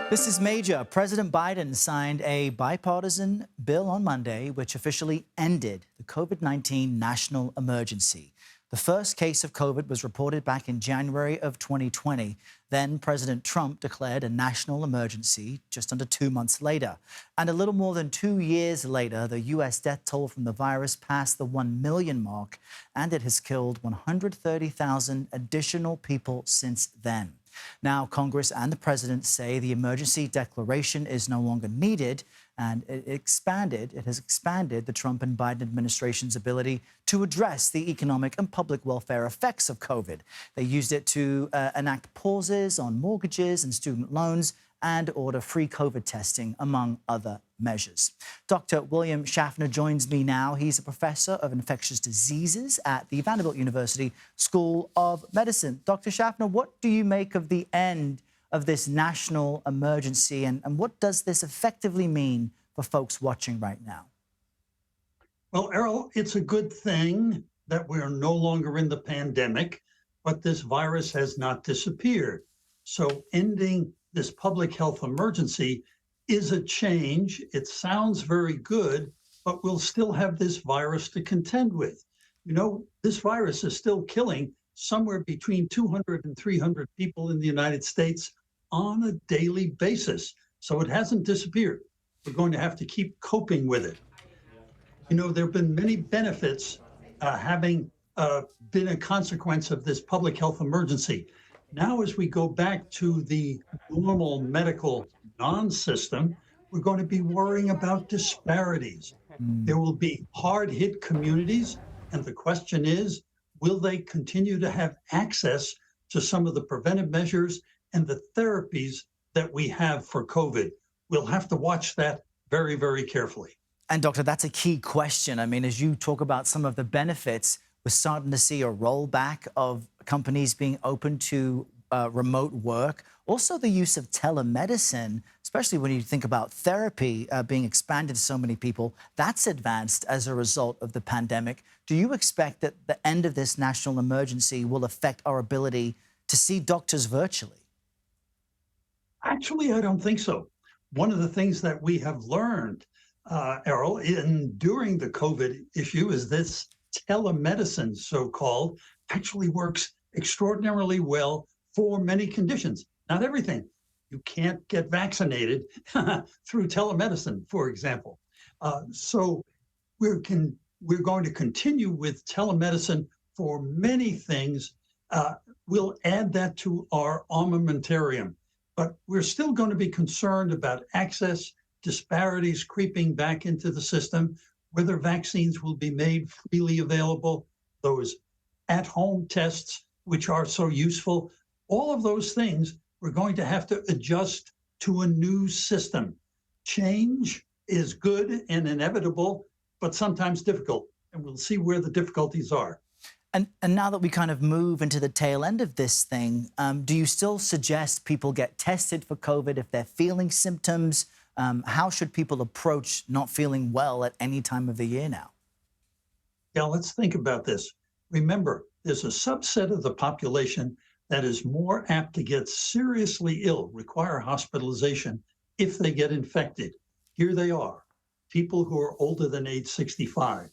This is major. President Biden signed a bipartisan bill on Monday, which officially ended the COVID-19 national emergency. The first case of COVID was reported back in January of 2020. Then President Trump declared a national emergency just under 2 months later. And a little more than 2 years later, the U.S. death toll from the virus passed the 1 million mark, and it has killed 130,000 additional people since then. Now, Congress and the president say the emergency declaration is no longer needed, and it has expanded the Trump and Biden administration's ability to address the economic and public welfare effects of COVID. They used it to enact pauses on mortgages and student loans and order free COVID testing, among other measures. Dr. William Schaffner joins me now. He's a professor of infectious diseases at the Vanderbilt University School of Medicine. Dr. Schaffner, what do you make of the end of this national emergency, and what does this effectively mean for folks watching right now? Well, Errol, it's a good thing that we are no longer in the pandemic, but this virus has not disappeared. So ending this public health emergency is a change. It sounds very good, but we'll still have this virus to contend with. You know, this virus is still killing somewhere between 200 and 300 people in the United States on a daily basis. So it hasn't disappeared. We're going to have to keep coping with it. You know, there have been many benefits having been a consequence of this public health emergency. Now, as we go back to the normal medical non-system, we're going to be worrying about disparities. There will be hard-hit communities, and the question is, will they continue to have access to some of the preventive measures and the therapies that we have for COVID? We'll have to watch that very, very carefully. And, Doctor, that's a key question. I mean, as you talk about some of the benefits, we're starting to see a rollback of companies being open to remote work. Also, the use of telemedicine, especially when you think about therapy being expanded to so many people, that's advanced as a result of the pandemic. Do you expect that the end of this national emergency will affect our ability to see doctors virtually? Actually, I don't think so. One of the things that we have learned, Errol, during the COVID issue is this telemedicine, so-called, actually works extraordinarily well for many conditions. Not everything. You can't get vaccinated through telemedicine, for example. So we're going to continue with telemedicine for many things. We'll add that to our armamentarium. But we're still going to be concerned about access, disparities creeping back into the system, whether vaccines will be made freely available, those at-home tests, which are so useful. All of those things, we're going to have to adjust to a new system. Change is good and inevitable, but sometimes difficult. And we'll see where the difficulties are. And now that we kind of move into the tail end of this thing, do you still suggest people get tested for COVID if they're feeling symptoms? How should people approach not feeling well at any time of the year now? Yeah, let's think about this. Remember, there's a subset of the population that is more apt to get seriously ill, require hospitalization if they get infected. Here they are, people who are older than age 65.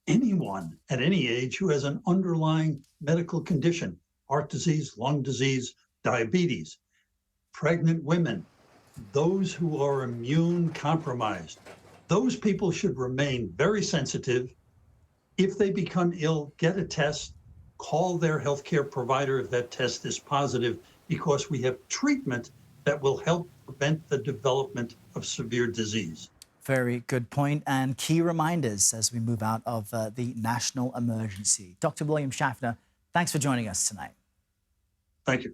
Anyone at any age who has an underlying medical condition, heart disease, lung disease, diabetes, pregnant women, those who are immune compromised, those people should remain very sensitive. If they become ill, get a test, call their healthcare provider if that test is positive, because we have treatment that will help prevent the development of severe disease. Very good point, and key reminders as we move out of the national emergency. Dr. William Schaffner, thanks for joining us tonight. Thank you.